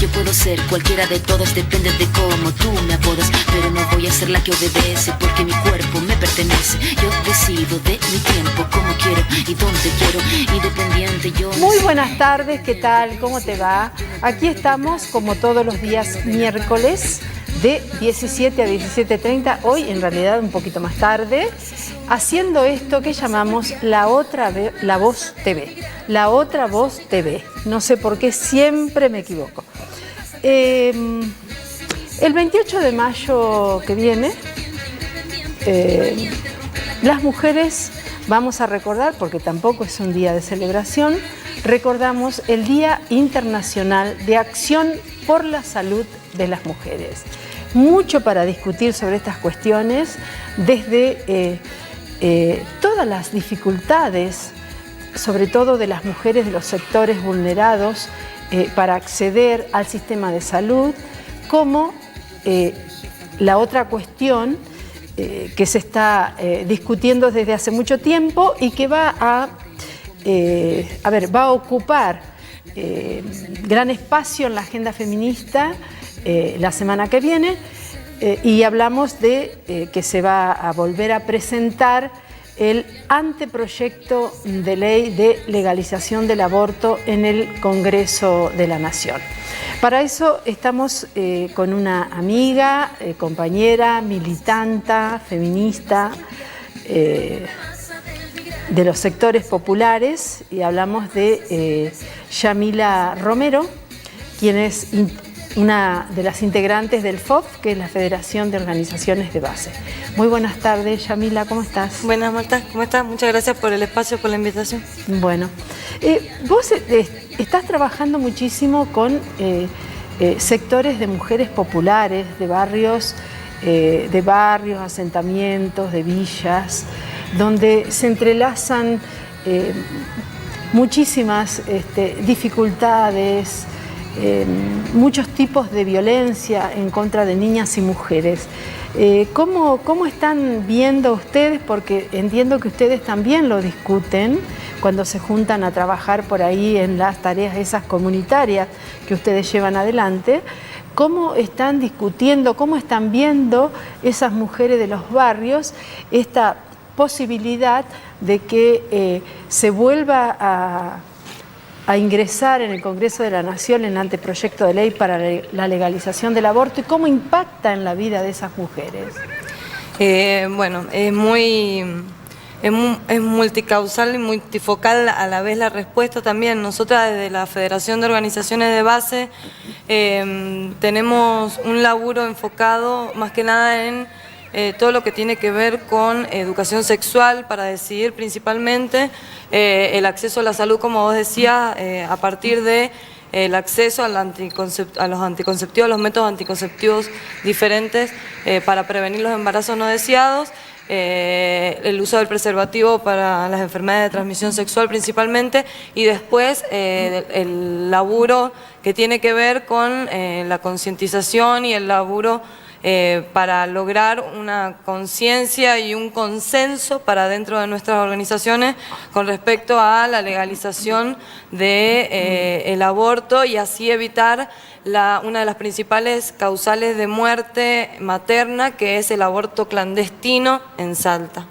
Yo puedo ser cualquiera de todas, depende de cómo tú me apodas, pero no voy a ser la que obedece, porque mi cuerpo me pertenece. Yo decido de mi tiempo, como quiero y donde quiero, independiente yo. Muy buenas tardes, ¿qué tal? ¿Cómo te va? Aquí estamos como todos los días miércoles de 17 a 17:30, hoy en realidad un poquito más tarde, haciendo esto que llamamos La Voz TV. La Otra Voz TV. No sé por qué siempre me equivoco. El 28 de mayo que viene, las mujeres vamos a recordar, porque tampoco es un día de celebración, recordamos el Día Internacional de Acción por la Salud de las Mujeres. Mucho para discutir sobre estas cuestiones, desde todas las dificultades, sobre todo de las mujeres de los sectores vulnerados, para acceder al sistema de salud, como la otra cuestión que se está discutiendo desde hace mucho tiempo y que va a ocupar gran espacio en la agenda feminista la semana que viene, y hablamos de que se va a volver a presentar el anteproyecto de ley de legalización del aborto en el Congreso de la Nación. Para eso estamos con una amiga, compañera, militanta, feminista, de los sectores populares, y hablamos de Yamila Romero, quien es una de las integrantes del FOF, que es la Federación de Organizaciones de Base. Muy buenas tardes, Yamila, ¿cómo estás? Buenas, Marta, ¿cómo estás? Muchas gracias por el espacio, por la invitación. Bueno, vos estás trabajando muchísimo con sectores de mujeres populares, de barrios, asentamientos, de villas, donde se entrelazan muchísimas dificultades, muchos tipos de violencia en contra de niñas y mujeres. ¿Cómo están viendo ustedes? Porque entiendo que ustedes también lo discuten cuando se juntan a trabajar por ahí en las tareas esas comunitarias que ustedes llevan adelante. ¿Cómo están discutiendo, cómo están viendo esas mujeres de los barrios esta posibilidad de que se vuelva a ingresar en el Congreso de la Nación el anteproyecto de ley para la legalización del aborto, y cómo impacta en la vida de esas mujeres? Bueno, es multicausal y multifocal a la vez la respuesta también. Nosotras desde la Federación de Organizaciones de Base tenemos un laburo enfocado más que nada en todo lo que tiene que ver con educación sexual, para decidir principalmente el acceso a la salud, como vos decías, a partir de el acceso a los anticonceptivos, los métodos anticonceptivos diferentes para prevenir los embarazos no deseados, el uso del preservativo para las enfermedades de transmisión sexual principalmente, y después el laburo que tiene que ver con la concientización y el laburo para lograr una conciencia y un consenso para dentro de nuestras organizaciones con respecto a la legalización del aborto, y así evitar una de las principales causales de muerte materna, que es el aborto clandestino en Salta.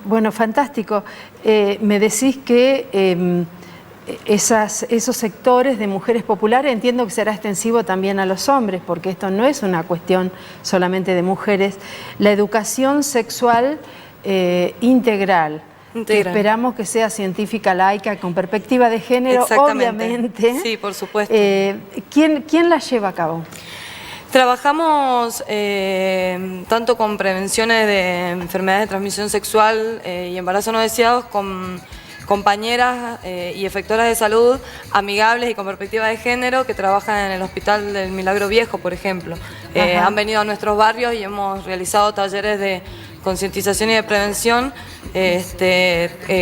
Bueno, fantástico. Me decís que esos sectores de mujeres populares, entiendo que será extensivo también a los hombres, porque esto no es una cuestión solamente de mujeres. La educación sexual integral, que esperamos que sea científica, laica, con perspectiva de género, obviamente. Sí, por supuesto. ¿Quién la lleva a cabo? Trabajamos tanto con prevenciones de enfermedades de transmisión sexual y embarazo no deseados, con compañeras y efectoras de salud amigables y con perspectiva de género que trabajan en el Hospital del Milagro Viejo, por ejemplo. Han venido a nuestros barrios y hemos realizado talleres de concientización y de prevención,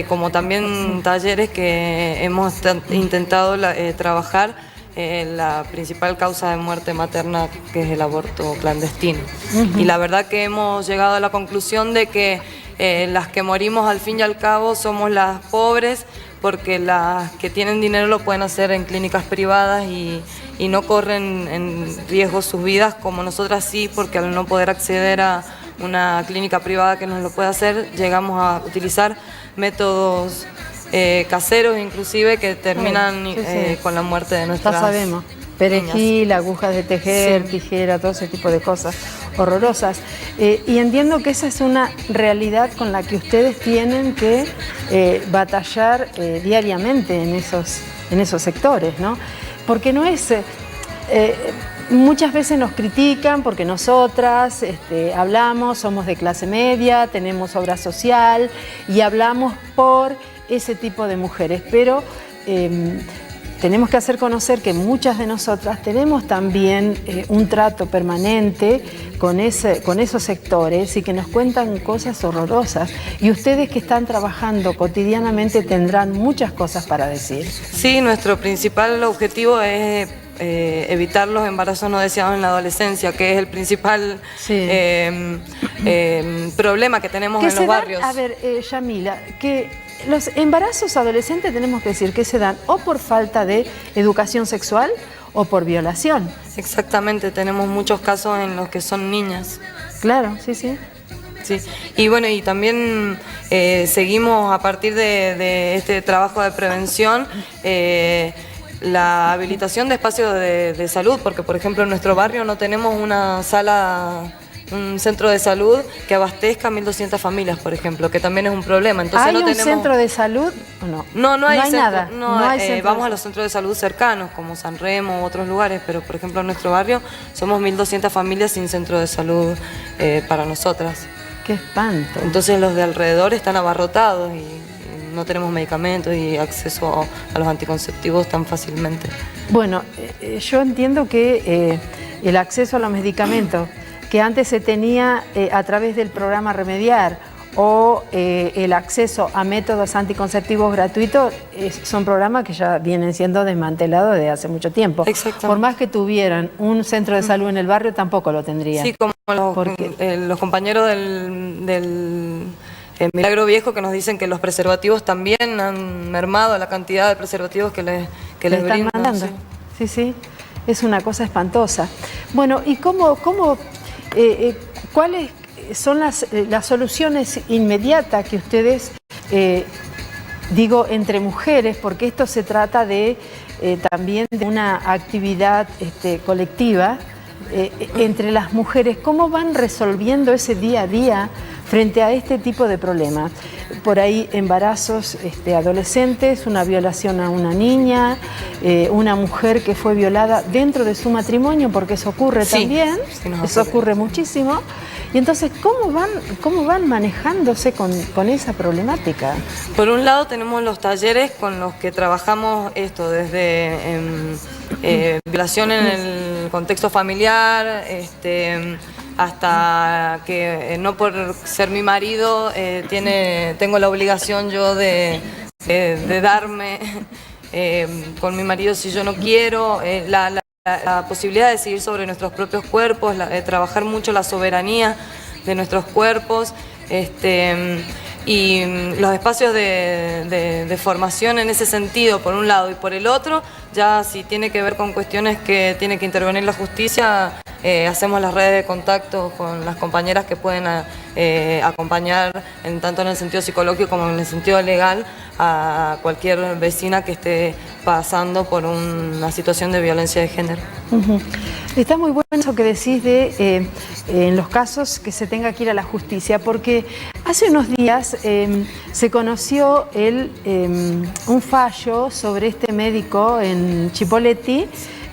como también talleres que hemos intentado trabajar la principal causa de muerte materna, que es el aborto clandestino. Y la verdad que hemos llegado a la conclusión de que las que morimos al fin y al cabo somos las pobres, porque las que tienen dinero lo pueden hacer en clínicas privadas y no corren en riesgo sus vidas, como nosotras sí, porque al no poder acceder a una clínica privada que nos lo pueda hacer, llegamos a utilizar métodos caseros inclusive que terminan con la muerte de nuestras ya sabemos. Perejil, agujas de tejer, tijera, todo ese tipo de cosas horrorosas. Y entiendo que esa es una realidad con la que ustedes tienen que batallar diariamente en esos sectores, ¿no? Porque no es... muchas veces nos critican porque nosotras hablamos, somos de clase media, tenemos obra social y hablamos por ese tipo de mujeres, pero tenemos que hacer conocer que muchas de nosotras tenemos también un trato permanente con esos sectores y que nos cuentan cosas horrorosas. Y ustedes que están trabajando cotidianamente tendrán muchas cosas para decir. Sí, nuestro principal objetivo es evitar los embarazos no deseados en la adolescencia, que es el principal problema que tenemos en los barrios. A ver, Yamila, que los embarazos adolescentes tenemos que decir que se dan o por falta de educación sexual o por violación. Exactamente, tenemos muchos casos en los que son niñas. Claro, sí, sí. Sí, y bueno, y también seguimos a partir de este trabajo de prevención la habilitación de espacios de salud, porque por ejemplo en nuestro barrio no tenemos una sala, un centro de salud que abastezca 1.200 familias, por ejemplo, que también es un problema. Entonces, ¿Hay no un tenemos... centro de salud o no? No hay centro, nada. No hay centro vamos a los centros de salud cercanos, como San Remo u otros lugares, pero por ejemplo en nuestro barrio somos 1.200 familias sin centro de salud para nosotras. ¡Qué espanto! Entonces los de alrededor están abarrotados y no tenemos medicamentos y acceso a los anticonceptivos tan fácilmente. Bueno, yo entiendo que el acceso a los medicamentos que antes se tenía a través del programa Remediar o el acceso a métodos anticonceptivos gratuitos son programas que ya vienen siendo desmantelados desde hace mucho tiempo. Por más que tuvieran un centro de salud en el barrio, tampoco lo tendrían. Sí, como los compañeros del Milagro Viejo que nos dicen que los preservativos también han mermado la cantidad de preservativos que les están mandando. Sí, sí, es una cosa espantosa. Bueno, ¿y cuáles son las soluciones inmediatas que ustedes, digo, entre mujeres, porque esto se trata de también de una actividad colectiva, entre las mujeres, ¿cómo van resolviendo ese día a día frente a este tipo de problemas? Por ahí embarazos adolescentes, una violación a una niña, una mujer que fue violada dentro de su matrimonio, porque eso ocurre también, eso ocurre muchísimo. Y entonces, ¿cómo van manejándose con esa problemática? Por un lado tenemos los talleres con los que trabajamos esto, desde violación en el contexto familiar, hasta que no por ser mi marido tengo la obligación yo de darme con mi marido si yo no quiero, la posibilidad de decidir sobre nuestros propios cuerpos, trabajar mucho la soberanía de nuestros cuerpos, y los espacios de formación en ese sentido, por un lado, y por el otro, ya si tiene que ver con cuestiones que tiene que intervenir la justicia, hacemos las redes de contacto con las compañeras que pueden acompañar tanto en el sentido psicológico como en el sentido legal a cualquier vecina que esté pasando por una situación de violencia de género. Está muy bueno eso que decís de en los casos que se tenga que ir a la justicia, porque hace unos días se conoció un fallo sobre este médico en Chipoleti,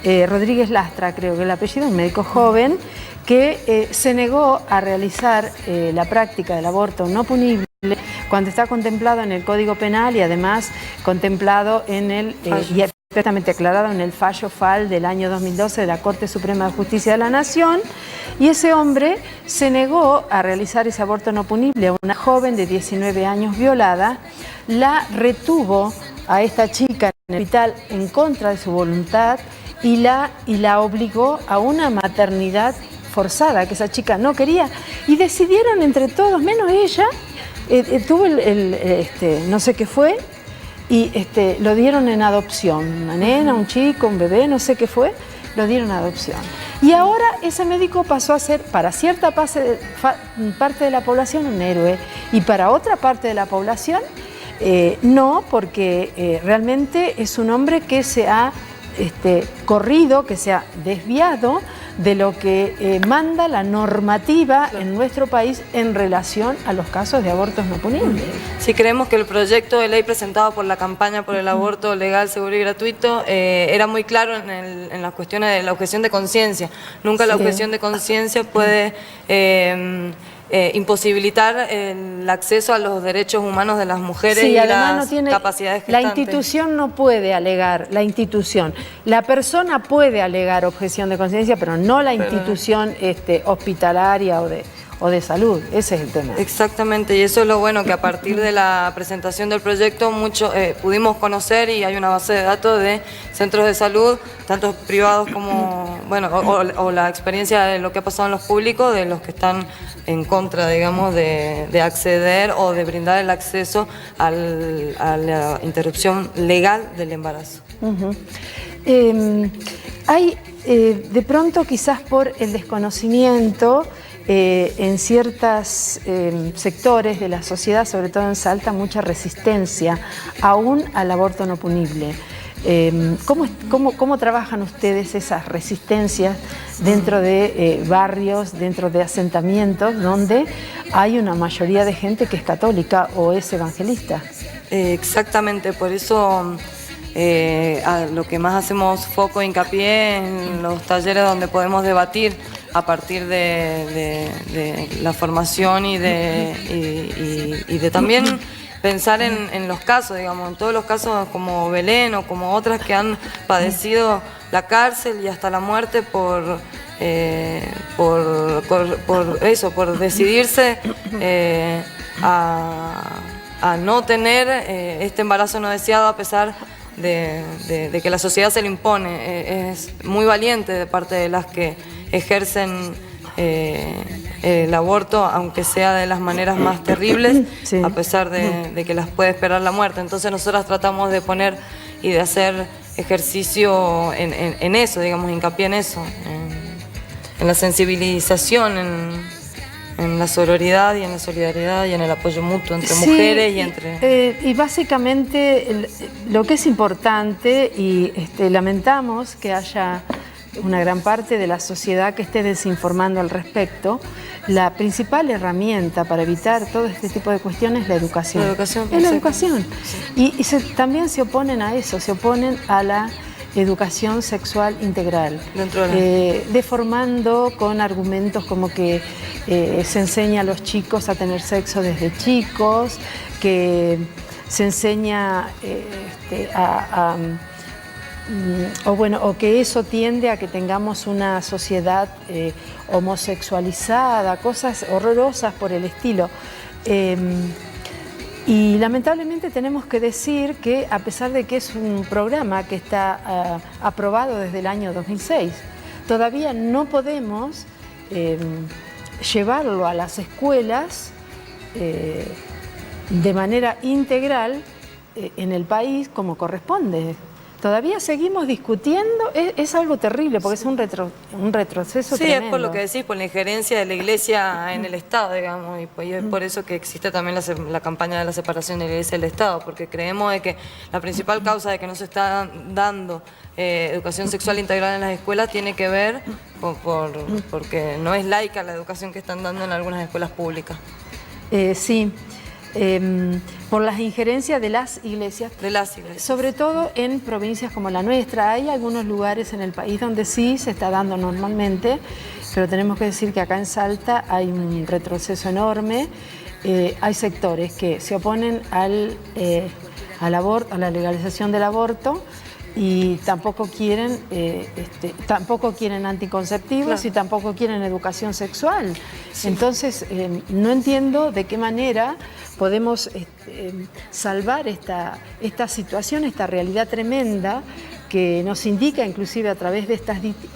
Rodríguez Lastra, creo que el apellido, un médico joven, que se negó a realizar la práctica del aborto no punible cuando está contemplado en el Código Penal y además contemplado en y perfectamente aclarado en el fallo FAL del año 2012 de la Corte Suprema de Justicia de la Nación, y ese hombre se negó a realizar ese aborto no punible a una joven de 19 años violada, la retuvo a esta chica en el hospital en contra de su voluntad y la obligó a una maternidad forzada que esa chica no quería, y decidieron entre todos, menos ella, tuvo no sé qué fue, y lo dieron en adopción, una nena, un chico, un bebé, no sé qué fue, lo dieron en adopción. Y ahora ese médico pasó a ser para cierta parte de la población un héroe y para otra parte de la población no, porque realmente es un hombre que se ha corrido, que se ha desviado de lo que manda la normativa en nuestro país en relación a los casos de abortos no punibles. Sí, creemos que el proyecto de ley presentado por la campaña por el aborto legal, seguro y gratuito era muy claro en las cuestiones de la objeción de conciencia. Nunca la objeción de conciencia puede imposibilitar el acceso a los derechos humanos de las mujeres y las capacidades gestantes. La institución no puede alegar, la persona puede alegar objeción de conciencia, pero no la institución hospitalaria o de salud. Ese es el tema. Exactamente, y eso es lo bueno, que a partir de la presentación del proyecto pudimos conocer, y hay una base de datos de centros de salud, tanto privados como, bueno, o la experiencia de lo que ha pasado en los públicos, de los que están en contra, digamos, de acceder o de brindar el acceso a la interrupción legal del embarazo. Hay, de pronto, quizás por el desconocimiento, en ciertos sectores de la sociedad, sobre todo en Salta, mucha resistencia aún al aborto no punible. ¿Cómo trabajan ustedes esas resistencias dentro de barrios, dentro de asentamientos donde hay una mayoría de gente que es católica o es evangelista? Exactamente, por eso a lo que más hacemos foco e hincapié en los talleres donde podemos debatir a partir de la formación y de también pensar en los casos, digamos, en todos los casos como Belén o como otras que han padecido la cárcel y hasta la muerte por decidirse a no tener este embarazo no deseado a pesar de que la sociedad se le impone. Es muy valiente de parte de las que ejercen el aborto, aunque sea de las maneras más terribles, sí, a pesar de que las puede esperar la muerte. Entonces nosotras tratamos de poner y de hacer ejercicio en eso, digamos, hincapié en eso, en la sensibilización, en la sororidad y en la solidaridad y en el apoyo mutuo entre mujeres y entre... y básicamente lo que es importante, y lamentamos que haya una gran parte de la sociedad que esté desinformando al respecto, la principal herramienta para evitar todo este tipo de cuestiones es la educación. La educación. Es la educación. Sí. Y también se oponen a eso, se oponen a la educación sexual integral, deformando con argumentos como que se enseña a los chicos a tener sexo desde chicos, que se enseña o que eso tiende a que tengamos una sociedad homosexualizada, cosas horrorosas por el estilo. Y lamentablemente tenemos que decir que, a pesar de que es un programa que está aprobado desde el año 2006, todavía no podemos llevarlo a las escuelas de manera integral en el país como corresponde. Todavía seguimos discutiendo, es algo terrible porque es un retroceso tremendo. Sí, es por lo que decís, por la injerencia de la Iglesia en el Estado, digamos, y es por eso que existe también la campaña de la separación de la Iglesia y del Estado, porque creemos de que la principal causa de que no se está dando educación sexual integral en las escuelas tiene que ver porque no es laica la educación que están dando en algunas escuelas públicas. Sí. Por las injerencias de las iglesias, sobre todo en provincias como la nuestra. Hay algunos lugares en el país donde sí se está dando normalmente, pero tenemos que decir que acá en Salta hay un retroceso enorme. Hay sectores que se oponen al aborto, a la legalización del aborto, y tampoco quieren anticonceptivos, claro, y tampoco quieren educación sexual. Sí. Entonces, no entiendo de qué manera podemos salvar esta situación, esta realidad tremenda que nos indica, inclusive a través de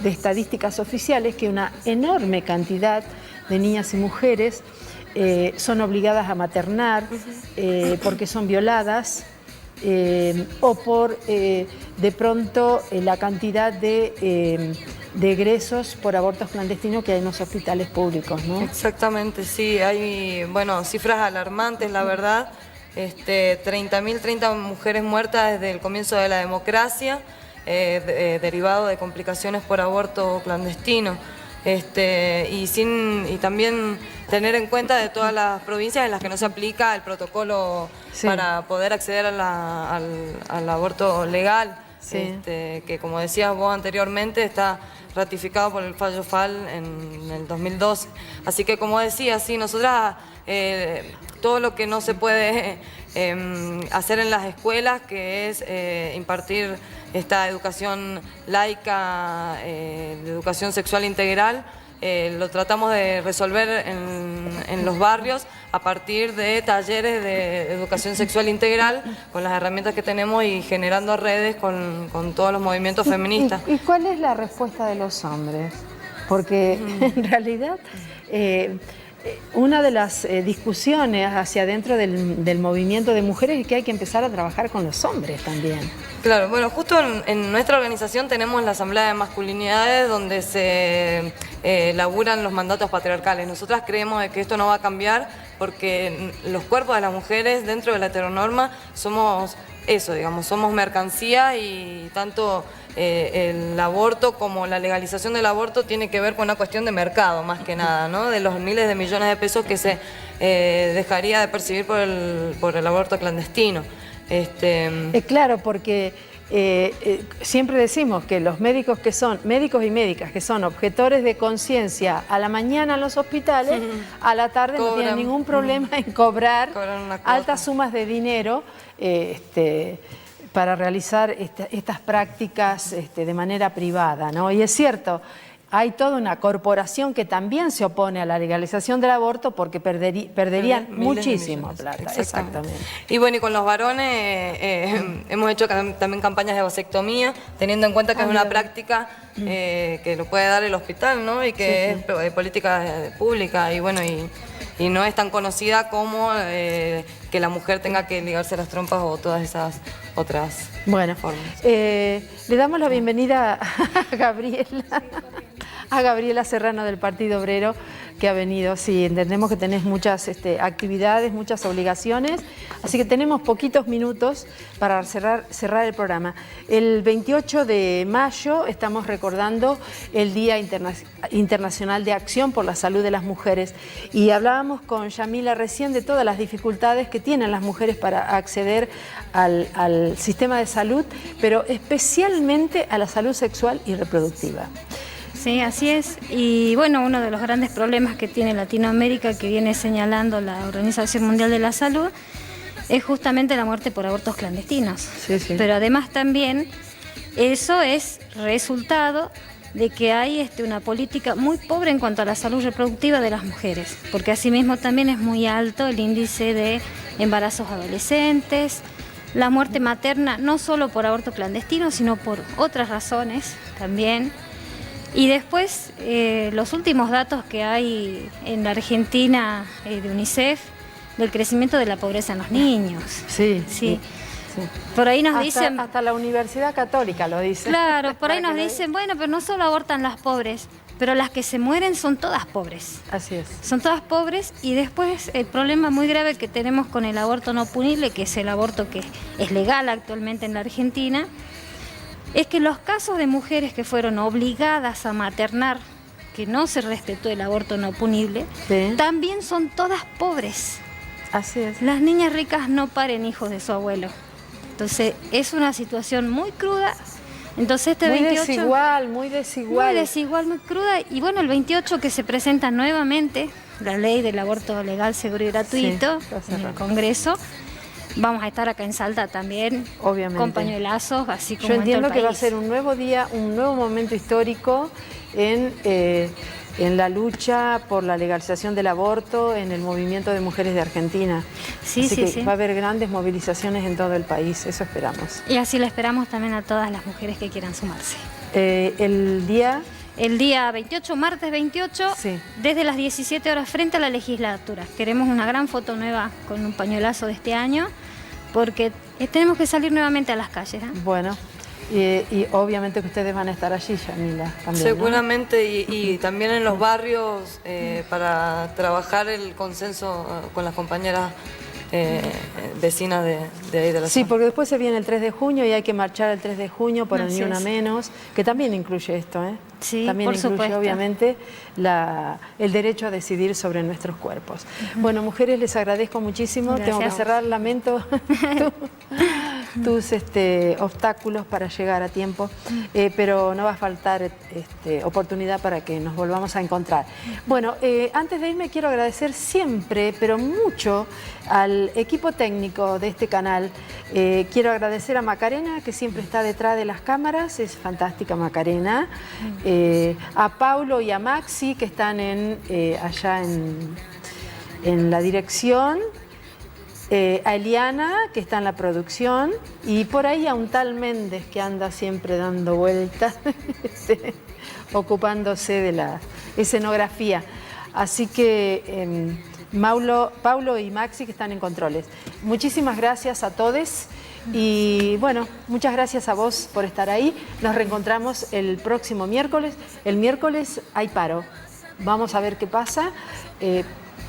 estadísticas oficiales, que una enorme cantidad de niñas y mujeres son obligadas a maternar porque son violadas o por de pronto la cantidad de egresos por abortos clandestinos que hay en los hospitales públicos, ¿no? Exactamente, sí, hay, bueno, cifras alarmantes, la verdad. 30 mujeres muertas desde el comienzo de la democracia, derivado de complicaciones por aborto clandestino. Y también tener en cuenta de todas las provincias en las que no se aplica el protocolo para poder acceder al aborto legal, que como decías vos anteriormente está ratificado por el fallo FAL en el 2012. Así que como decía, sí, nosotras todo lo que no se puede hacer en las escuelas, que es impartir esta educación laica, de educación sexual integral, lo tratamos de resolver en los barrios a partir de talleres de educación sexual integral con las herramientas que tenemos y generando redes con todos los movimientos feministas. ¿Y cuál es la respuesta de los hombres? Porque en realidad una de las discusiones hacia adentro del movimiento de mujeres es que hay que empezar a trabajar con los hombres también. Claro, bueno, justo en nuestra organización tenemos la Asamblea de Masculinidades donde se laburan los mandatos patriarcales. Nosotras creemos de que esto no va a cambiar porque los cuerpos de las mujeres dentro de la heteronorma somos eso, digamos, somos mercancía y tanto el aborto como la legalización del aborto tiene que ver con una cuestión de mercado más que nada, ¿no? De los miles de millones de pesos que se dejaría de percibir por el aborto clandestino. Claro, porque siempre decimos que los médicos médicos y médicas que son objetores de conciencia a la mañana en los hospitales, a la tarde no tienen ningún problema en cobrar altas sumas de dinero para realizar estas prácticas de manera privada, ¿no? Y es cierto, hay toda una corporación que también se opone a la legalización del aborto porque perderían muchísimo plata. Exactamente. Y bueno, y con los varones hemos hecho también campañas de vasectomía, teniendo en cuenta que es una práctica que lo puede dar el hospital, ¿no? Y que es política pública y bueno, y no es tan conocida como que la mujer tenga que ligarse las trompas o todas esas otras formas. Le damos la bienvenida a Gabriela Serrano del Partido Obrero, que ha venido. Sí, entendemos que tenés muchas actividades, muchas obligaciones, así que tenemos poquitos minutos para cerrar el programa. El 28 de mayo estamos recordando el Día Internacional de Acción por la Salud de las Mujeres y hablábamos con Yamila recién de todas las dificultades que tienen las mujeres para acceder al sistema de salud, pero especialmente a la salud sexual y reproductiva. Sí, así es. Y bueno, uno de los grandes problemas que tiene Latinoamérica, que viene señalando la Organización Mundial de la Salud, es justamente la muerte por abortos clandestinos. Sí. Pero además también eso es resultado de que hay una política muy pobre en cuanto a la salud reproductiva de las mujeres, porque asimismo también es muy alto el índice de embarazos adolescentes, la muerte materna, no solo por aborto clandestino, sino por otras razones también. Y después, los últimos datos que hay en la Argentina de UNICEF, del crecimiento de la pobreza en los niños. Sí. Por ahí nos dicen... Hasta la Universidad Católica lo dice. Claro, por ahí nos dicen, bueno, pero no solo abortan las pobres, pero las que se mueren son todas pobres. Así es. Son todas pobres y después el problema muy grave que tenemos con el aborto no punible, que es el aborto que es legal actualmente en la Argentina, es que los casos de mujeres que fueron obligadas a maternar, que no se respetó el aborto no punible, también son todas pobres. Así es. Las niñas ricas no paren hijos de su abuelo. Entonces, es una situación muy cruda. Entonces, muy 28... Muy desigual, muy cruda. Y bueno, el 28 que se presenta nuevamente la ley del aborto legal, seguro y gratuito en el Congreso. Vamos a estar acá en Salta también, obviamente, con pañuelazos, así como yo entiendo en todo el país. Que va a ser un nuevo día, un nuevo momento histórico en la lucha por la legalización del aborto, en el movimiento de mujeres de Argentina. Así que va a haber grandes movilizaciones en todo el país, eso esperamos. Y así lo esperamos también a todas las mujeres que quieran sumarse. El día 28, martes 28, desde las 17 horas frente a la legislatura. Queremos una gran foto nueva con un pañuelazo de este año, porque tenemos que salir nuevamente a las calles. Bueno, y obviamente que ustedes van a estar allí, Yamila, también, seguramente, ¿no? y también en los barrios para trabajar el consenso con las compañeras vecinas de ahí de la Sí, zona. porque después se viene el 3 de junio y hay que marchar el 3 de junio por el Ni Así Una es. Menos, que también incluye esto, ¿eh? Sí, también por incluye supuesto. obviamente el derecho a decidir sobre nuestros cuerpos. Bueno, mujeres, les agradezco muchísimo. Gracias. Tengo que cerrar, lamento tus obstáculos para llegar a tiempo, pero no va a faltar oportunidad para que nos volvamos a encontrar. Bueno, antes de irme quiero agradecer siempre, pero mucho, al equipo técnico de este canal. Quiero agradecer a Macarena, que siempre está detrás de las cámaras, es fantástica Macarena. A Paulo y a Maxi, que están allá en la dirección. A Eliana, que está en la producción, y por ahí a un tal Méndez que anda siempre dando vueltas, ocupándose de la escenografía. Así que Paulo y Maxi, que están en controles. Muchísimas gracias a todos y bueno, muchas gracias a vos por estar ahí. Nos reencontramos el próximo miércoles. El miércoles hay paro. Vamos a ver qué pasa.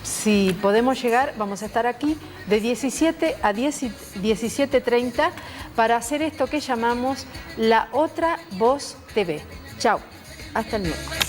Si podemos llegar, vamos a estar aquí de 17 a 17:30 para hacer esto que llamamos La Otra Voz TV. Chao, hasta el miércoles.